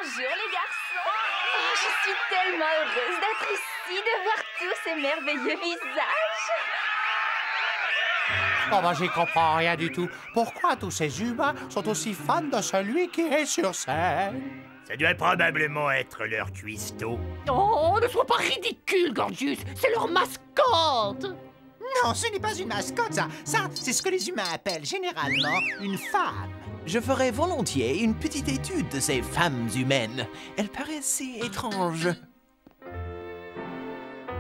Bonjour les garçons. Oh, je suis tellement heureuse d'être ici, de voir tous ces merveilleux visages. Oh ben, j'y comprends rien du tout. Pourquoi tous ces humains sont aussi fans de celui qui est sur scène? Ça doit probablement être leur cuistot. Oh, ne sois pas ridicule, Gorgius. C'est leur mascotte. Non, ce n'est pas une mascotte, ça. Ça, c'est ce que les humains appellent généralement une femme. Je ferais volontiers une petite étude de ces femmes humaines. Elles paraissent si étranges.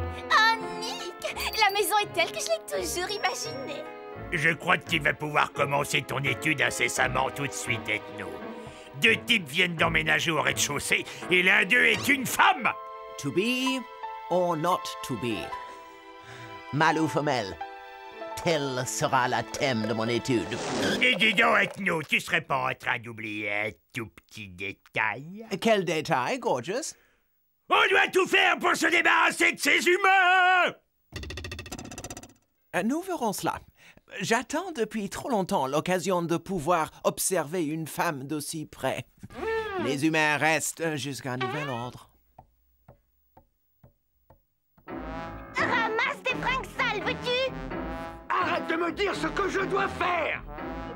Oh, Nick! La maison est telle que je l'ai toujours imaginée. Je crois que tu vas pouvoir commencer ton étude incessamment tout de suite, Ethno. 2 types viennent d'emménager au rez-de-chaussée et l'un d'eux est une femme! To be or not to be? Mâle ou femelle? Tel sera le thème de mon étude. Et dis donc, Ethno, tu serais pas en train d'oublier un tout petit détail? Quel détail, Gorgius? On doit tout faire pour se débarrasser de ces humains! Nous verrons cela. J'attends depuis trop longtemps l'occasion de pouvoir observer une femme d'aussi près. Les humains restent jusqu'à nouvel ordre. Ramasse tes fringues sales, veux-tu? Arrête de me dire ce que je dois faire.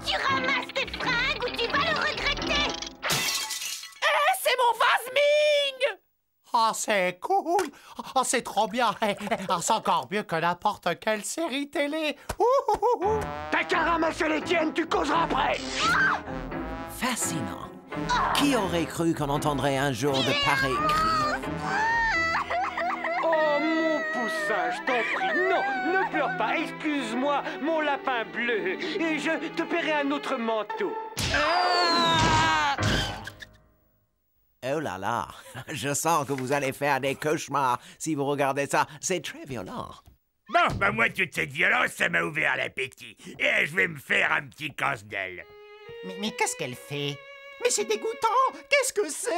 Tu ramasses tes fringues ou tu vas le regretter. C'est mon vase Ming! Ah, c'est cool! Ah, c'est trop bien! Ah, c'est encore mieux que n'importe quelle série télé! Ouh. T'as qu'à ramasser les tiennes, tu causeras après. Fascinant. Qui aurait cru qu'on entendrait un jour de pareils cris? Oh, mon pouce sein, je t'en prie. Non, ne pleure pas. Excuse-moi, mon lapin bleu. Et je te paierai un autre manteau. Oh là là, je sens que vous allez faire des cauchemars si vous regardez ça. C'est très violent. Bon, bah moi, toute cette violence, ça m'a ouvert l'appétit. Et je vais me faire un petit casse-dalle. Mais qu'est-ce qu'elle fait? Mais c'est dégoûtant! Qu'est-ce que c'est?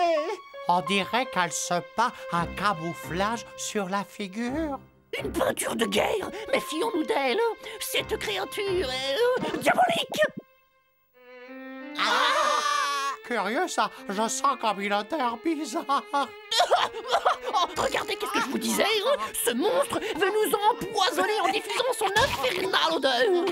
On dirait qu'elle se peint un camouflage sur la figure. Une peinture de guerre. Méfions-nous d'elle. Cette créature est diabolique. Curieux, ça. Je sens comme une odeur bizarre. Oh, regardez, qu'est-ce que je vous disais? Ce monstre veut nous empoisonner en diffusant son infernale odeur.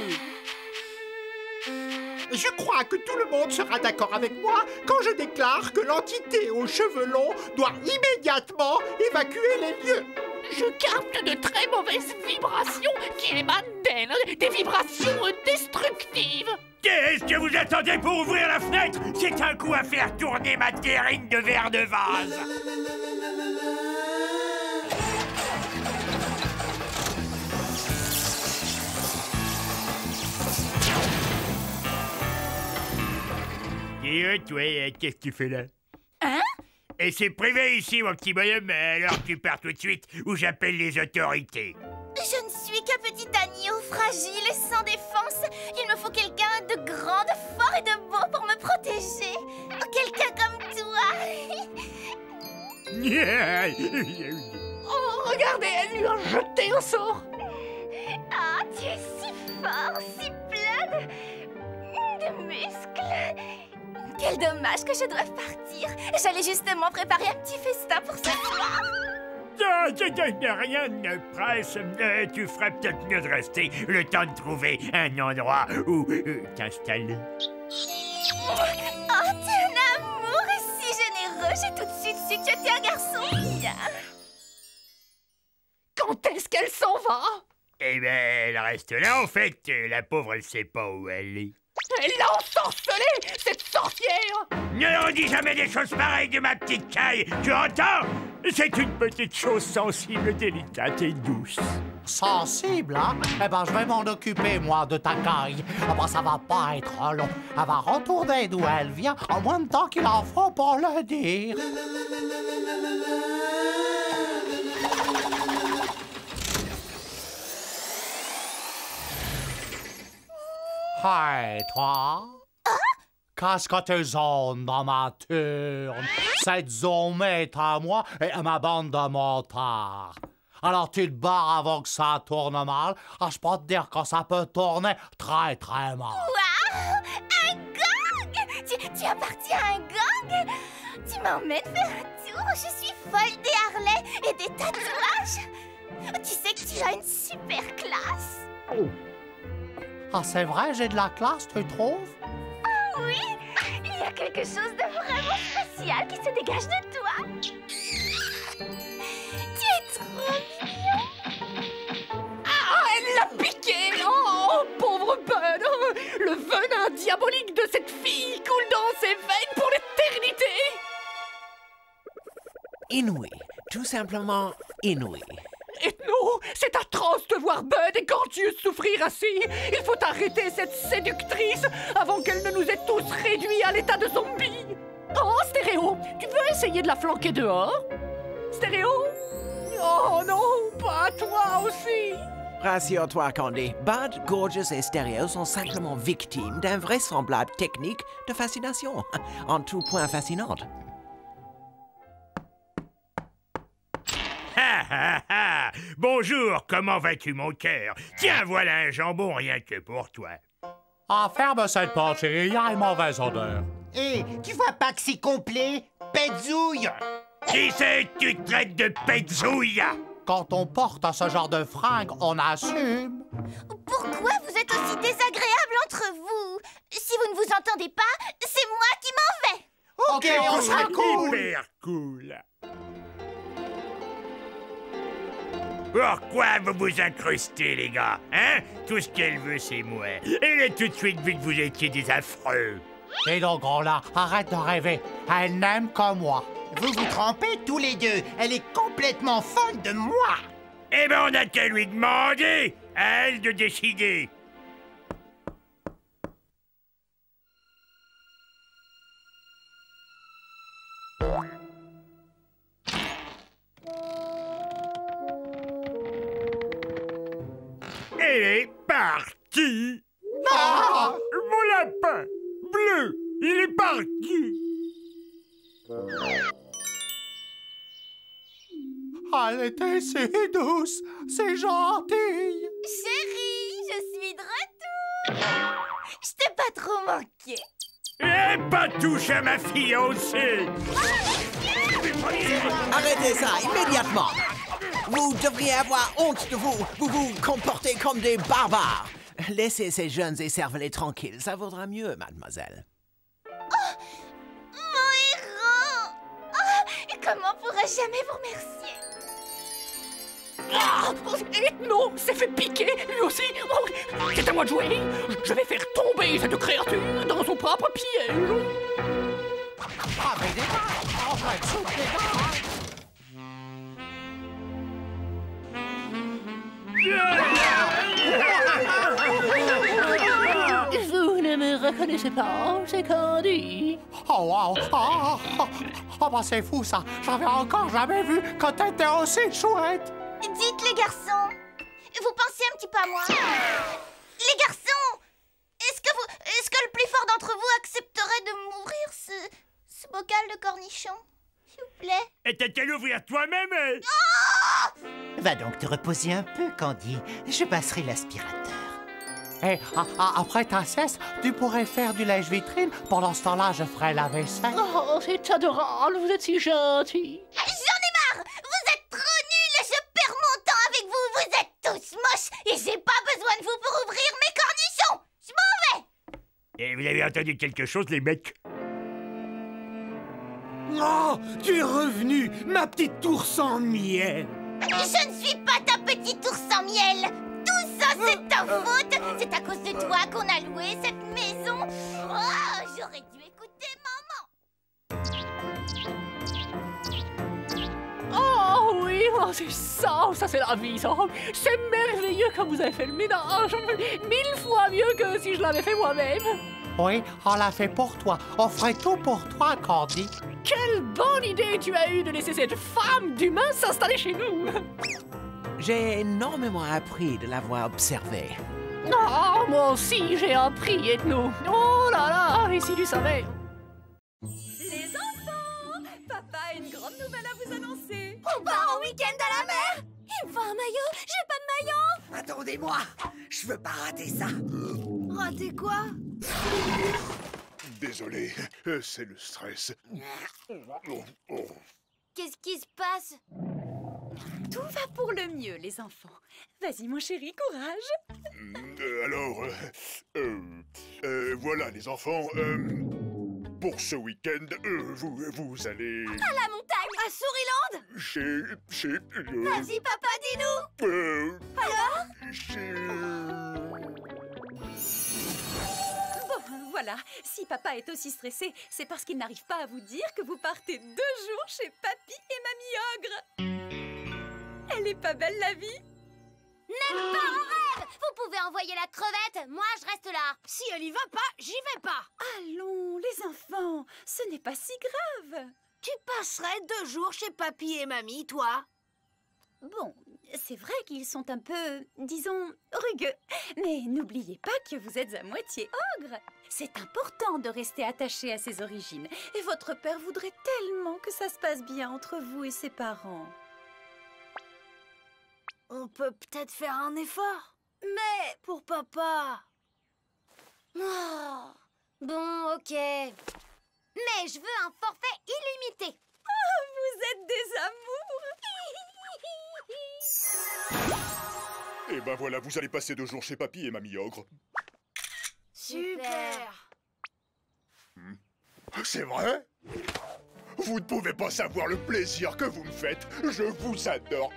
Je crois que tout le monde sera d'accord avec moi quand je déclare que l'entité aux cheveux longs doit immédiatement évacuer les lieux. Je capte de très mauvaises vibrations qui émanent d'elle, des vibrations destructives. Qu'est-ce que vous attendez pour ouvrir la fenêtre? C'est un coup à faire tourner ma terrine de verre de vase. Et toi, qu'est-ce que tu fais là? Hein? Et c'est privé ici, mon petit bonhomme, alors tu pars tout de suite ou j'appelle les autorités. Je ne suis qu'un petit agneau fragile et sans défense. Il me faut quelqu'un de grand, de fort et de beau pour me protéger. Quelqu'un comme toi. Oh, regardez, elle lui a jeté un sort. Ah, tu es si fort, si plein de muscles. Quel dommage que je doive partir. J'allais justement préparer un petit festin pour ce soir. Rien ne presse. Tu ferais peut-être mieux de rester le temps de trouver un endroit où t'installer. Oh, tu es un amour si généreux. J'ai tout de suite su que tu étais un garçon bien. Quand est-ce qu'elle s'en va? Eh ben, elle reste là, en fait. La pauvre, elle sait pas où elle est. Elle l'a ensorcelée, cette sorcière! Ne leur dis jamais des choses pareilles de ma petite caille, tu entends? C'est une petite chose sensible, délicate et douce. Sensible, hein? Eh ben, je vais m'en occuper, moi, de ta caille. Ah ben, ça va pas être long. Elle va retourner d'où elle vient en moins de temps qu'il en faut pour le dire. Hey, toi? Qu'est-ce que tu zones dans ma turne? Cette zone est à moi et à ma bande de motards. Alors tu te barres avant que ça tourne mal. Ah, je peux te dire que ça peut tourner très très mal. Waouh! Un gang! Tu appartiens à un gang? Tu m'emmènes faire un tour? Je suis folle des harlais et des tatouages. Tu sais que tu as une super classe. Ah, c'est vrai, j'ai de la classe, tu trouves? Oui, il y a quelque chose de vraiment spécial qui se dégage de toi. Tu es trop mignon. Ah, elle l'a piqué! Oh, pauvre Bud! Le venin diabolique de cette fille coule dans ses veines pour l'éternité! Inouï, tout simplement inouï. Ethno, c'est atroce de voir Bud et Gorgius souffrir ainsi. Il faut arrêter cette séductrice avant qu'elle ne nous ait tous réduits à l'état de zombies. Oh, Stéréo, tu veux essayer de la flanquer dehors? Stéréo? Oh non, pas toi aussi. Rassure-toi, Candy. Bud, Gorgeous et Stereo sont simplement victimes d'un vraisemblable technique de fascination, en tout point fascinante. Bonjour, comment vas-tu, mon cœur? Tiens, voilà un jambon rien que pour toi. Ah, ferme cette porte, chérie, il y a une mauvaise odeur. Hé, tu vois pas que c'est complet? Pétzouille! Qui c'est que tu traites de pétzouille? Quand on porte ce genre de fringues, on assume. Pourquoi vous êtes aussi désagréables entre vous? Si vous ne vous entendez pas, c'est moi qui m'en vais. Ok, on sera cool! Hyper cool. Pourquoi vous vous incrustez, les gars? Hein? Tout ce qu'elle veut, c'est moi. Elle a tout de suite vu que vous étiez des affreux. Et donc, gros là, arrête de rêver. Elle n'aime que moi. Vous vous trompez tous les deux. Elle est complètement folle de moi. Eh ben, on n'a qu'à lui demander, à elle de décider. Elle est partie. Ah! Mon lapin bleu, il est parti. Elle était si douce, c'est gentil. Chérie, je suis de retour. Je t'ai pas trop manqué. Et pas touche à ma fille aussi. Arrêtez ça, immédiatement! Vous devriez avoir honte de vous! Vous vous comportez comme des barbares! Laissez ces jeunes écervelés tranquilles, ça vaudra mieux, mademoiselle. Mon héros. Et comment pourrais-je jamais vous remercier? Ah, Ethno s'est fait piquer, lui aussi. Oh, c'est à moi de jouer. Je vais faire tomber cette créature dans son propre piège. Avec des barres, on va être sous les barres. Vous ne me reconnaissez pas, c'est Candy. Oh wow! Bah c'est fou ça! J'avais encore jamais vu quand t'étais aussi chouette! Dites les garçons, vous pensez un petit peu à moi? Les garçons, est-ce que le plus fort d'entre vous accepterait de m'ouvrir ce bocal de cornichons? S'il vous plaît. Et t'as qu'à l'ouvrir toi-même. Va donc te reposer un peu, Candy. Je passerai l'aspirateur. Et après ta sieste, tu pourrais faire du lèche-vitrine. Pendant ce temps-là, je ferai la vaisselle. Oh, c'est adorable, vous êtes si gentil. J'en ai marre! Vous êtes trop nuls et je perds mon temps avec vous! Vous êtes tous moches et j'ai pas besoin de vous pour ouvrir mes cornichons! Je m'en vais! Et vous avez entendu quelque chose, les mecs? Oh, tu es revenu, ma petite tour sans miel. Je ne suis pas ta petite ours sans miel! Tout ça, c'est ta faute! C'est à cause de toi qu'on a loué cette maison! Oh, j'aurais dû écouter maman! Oh oui, oh, c'est ça c'est la vie, ça. C'est merveilleux comme vous avez fait le ménage. 1000 fois mieux que si je l'avais fait moi-même. Oui, on l'a fait pour toi. On ferait tout pour toi, Candy. Quelle bonne idée tu as eue de laisser cette femme d'humain s'installer chez nous. J'ai énormément appris de l'avoir observé. Oh, moi aussi j'ai appris, Ethno. Oh là là, et si tu savais. Les enfants, papa a une grande nouvelle à vous annoncer. On part en week-end à la mer! Il me faut un maillot! J'ai pas de maillot! Attendez-moi, je veux pas rater ça. Rater quoi? Désolé, c'est le stress. Qu'est-ce qui se passe? Tout va pour le mieux, les enfants. Vas-y, mon chéri, courage. Alors, voilà les enfants, pour ce week-end, vous allez... À la montagne! À Souriland! Chez... Vas-y, papa, dis-nous! Alors? Bon, voilà. Si papa est aussi stressé, c'est parce qu'il n'arrive pas à vous dire que vous partez 2 jours chez Papy et Mamie Ogre. Elle est pas belle, la vie? Même pas en rêve! Vous pouvez envoyer la crevette, moi je reste là. Si elle y va pas, j'y vais pas. Allons, les enfants, ce n'est pas si grave. Tu passerais 2 jours chez Papy et Mamie, toi? Bon, c'est vrai qu'ils sont un peu, disons, rugueux. Mais n'oubliez pas que vous êtes à moitié ogre. C'est important de rester attaché à ses origines. Et votre père voudrait tellement que ça se passe bien entre vous et ses parents. On peut peut-être faire un effort. Mais pour papa... Oh, bon, ok. Mais je veux un forfait illimité. Oh, vous êtes des amours. Et ben voilà, vous allez passer 2 jours chez Papy et Mamie Ogre. Super. C'est vrai? Vous ne pouvez pas savoir le plaisir que vous me faites. Je vous adore.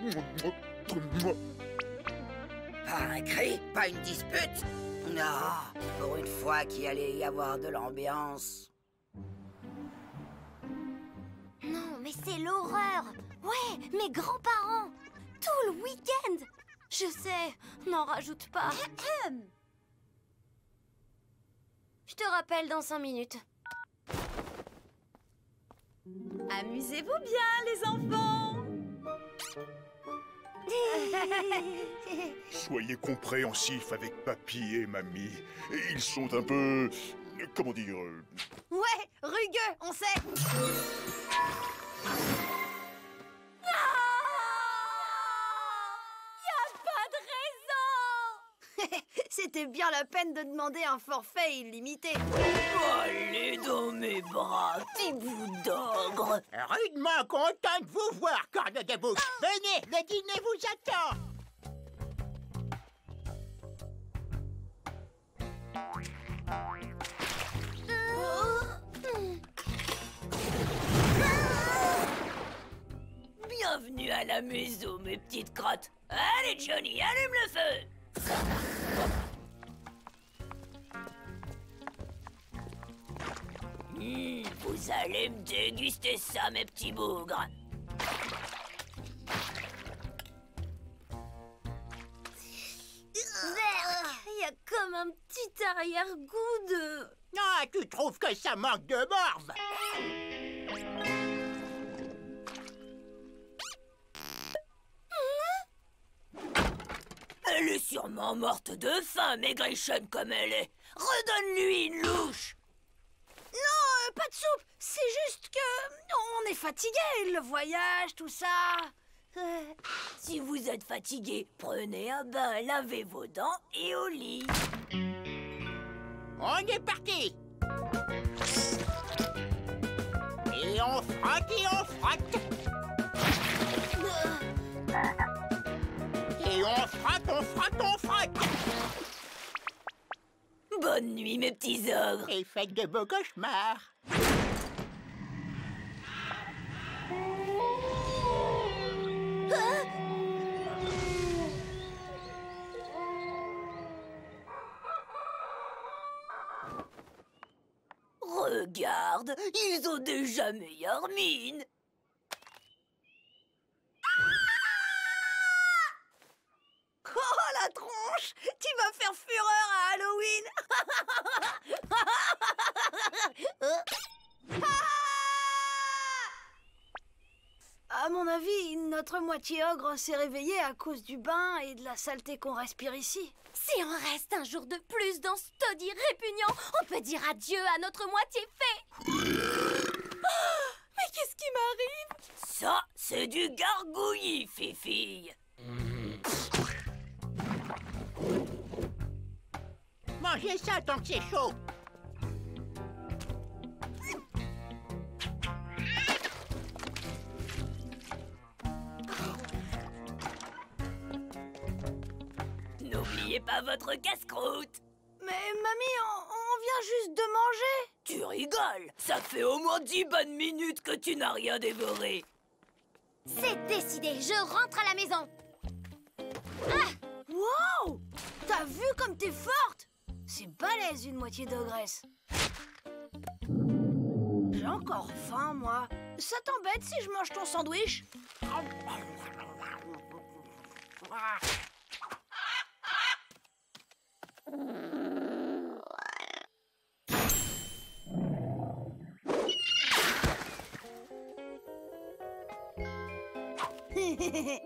Pas un cri, pas une dispute. Non, pour une fois qu'il allait y avoir de l'ambiance. Non, mais c'est l'horreur. Ouais, mes grands-parents. tout le week-end. Je sais, n'en rajoute pas. Je te rappelle dans 5 minutes. Amusez-vous bien, les enfants. Soyez compréhensifs avec papy et mamie. Ils sont un peu... comment dire... Ouais, rugueux, on sait. C'était bien la peine de demander un forfait illimité. Allez dans mes bras, petit bout d'ogre. Rudement content de vous voir, corne de bouche. Venez, le dîner vous attend. Bienvenue à la maison, mes petites crottes. Allez, Johnny, allume le feu. Vous allez me déguster ça, mes petits bougres. Il y a comme un petit arrière-goût de... Ah, tu trouves que ça manque de morve? Elle est sûrement morte de faim, maigrichonne comme elle est. Redonne-lui une louche. Non, pas de soupe. C'est juste que... on est fatigué, le voyage, tout ça. Si vous êtes fatigué, prenez un bain, lavez vos dents et au lit. On est parti. Et on frotte et on frotte. Et on frotte, on frotte, on frotte. Bonne nuit, mes petits ogres. Et faites de beaux cauchemars. Regarde, ils ont déjà meilleure mine. Oh, la tronche! Tu vas faire fureur à Halloween! À mon avis, notre moitié ogre s'est réveillée à cause du bain et de la saleté qu'on respire ici. Si on reste un jour de plus dans ce taudis répugnant, on peut dire adieu à notre moitié fée. Mais qu'est-ce qui m'arrive? Ça, c'est du gargouillis, fifille. Mangez ça tant que c'est chaud. N'oubliez pas votre casse-croûte. Mais mamie, on vient juste de manger. Tu rigoles. Ça fait au moins 10 bonnes minutes que tu n'as rien dévoré. C'est décidé, je rentre à la maison. Ah! Wow! T'as vu comme t'es forte? C'est balèze une moitié d'ogresse. J'ai encore faim, moi. Ça t'embête si je mange ton sandwich?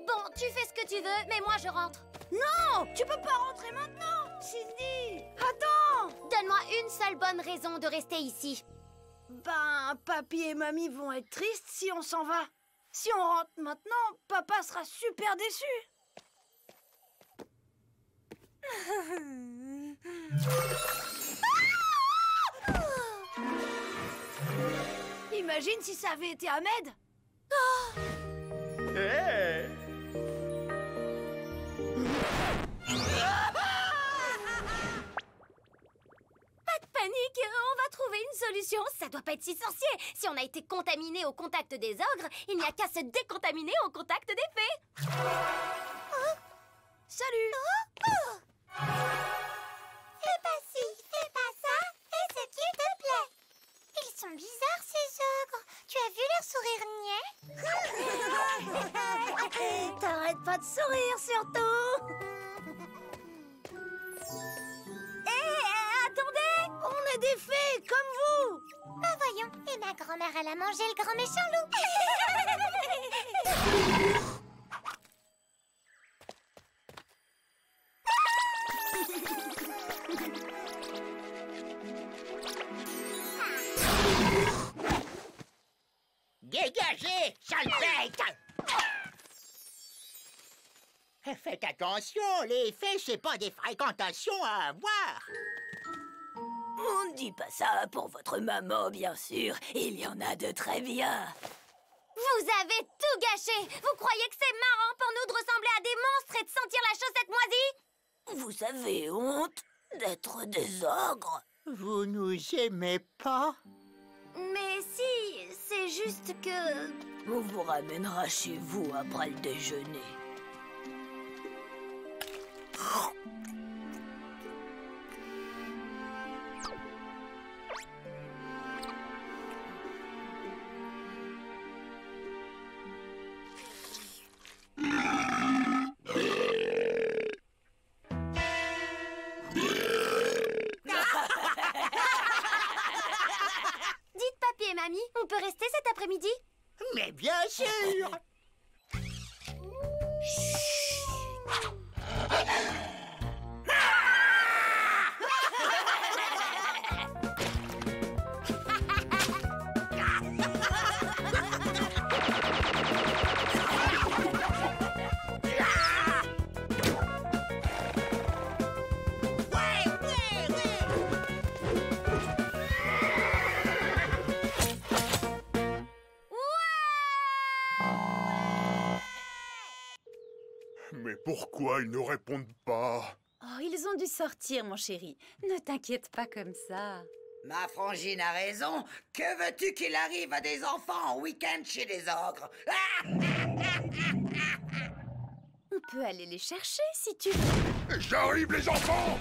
Bon, tu fais ce que tu veux, mais moi je rentre. Non, tu peux pas rentrer maintenant, Cindy. Attends. Donne-moi une seule bonne raison de rester ici. Ben, papy et mamie vont être tristes si on s'en va. Si on rentre maintenant, papa sera super déçu. Imagine si ça avait été Ahmed. Oh. Hey. Pas de panique, on va trouver une solution. Ça doit pas être si sorcier. Si on a été contaminé au contact des ogres, il n'y a qu'à se décontaminer au contact des fées. Salut. Fais pas ci, fais pas ça, fais ce qu'il te plaît. Ils sont bizarres, ces ogres. Tu as vu leur sourire niais? T'arrêtes pas pas de sourire, surtout. Attendez! On est des fées, comme vous! Bah voyons, et ma grand-mère, elle a mangé le grand méchant loup. Dégagez, sale bête! Faites attention, les fées, c'est pas des fréquentations à avoir. On ne dit pas ça pour votre maman, bien sûr. Il y en a de très bien. Vous avez tout gâché. Vous croyez que c'est marrant pour nous de ressembler à des monstres et de sentir la chaussette moisie? Vous avez honte d'être des ogres? Vous nous aimez pas? Mais si, c'est juste que... On vous ramènera chez vous après le déjeuner. Dites papy et mamie, on peut rester cet après-midi? Mais bien sûr! Mais pourquoi ils ne répondent pas? Oh, ils ont dû sortir, mon chéri. Ne t'inquiète pas comme ça. Ma frangine a raison. Que veux-tu qu'il arrive à des enfants en week-end chez des ogres? On peut aller les chercher si tu veux. J'arrive, les enfants!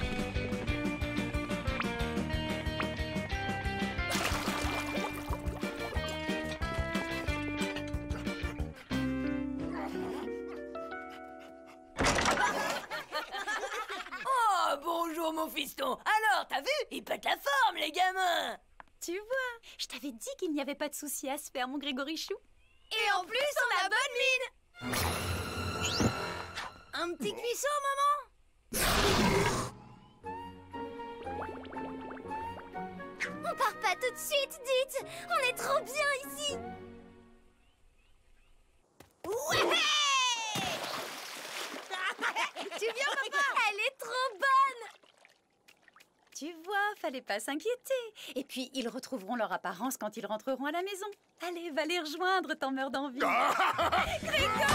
Oh, bonjour mon fiston. Alors, t'as vu? Ils pètent la forme, les gamins. Tu vois, je t'avais dit qu'il n'y avait pas de souci à se faire, mon Grégorichou. Et en plus, on a bonne mine. Un petit cuisson, maman? On part pas tout de suite, dites. On est trop bien ici. Ouais! Tu viens, papa? Elle est trop bonne. Tu vois, fallait pas s'inquiéter. Et puis, ils retrouveront leur apparence quand ils rentreront à la maison. Allez, va les rejoindre, t'en meurs d'envie. Grégo!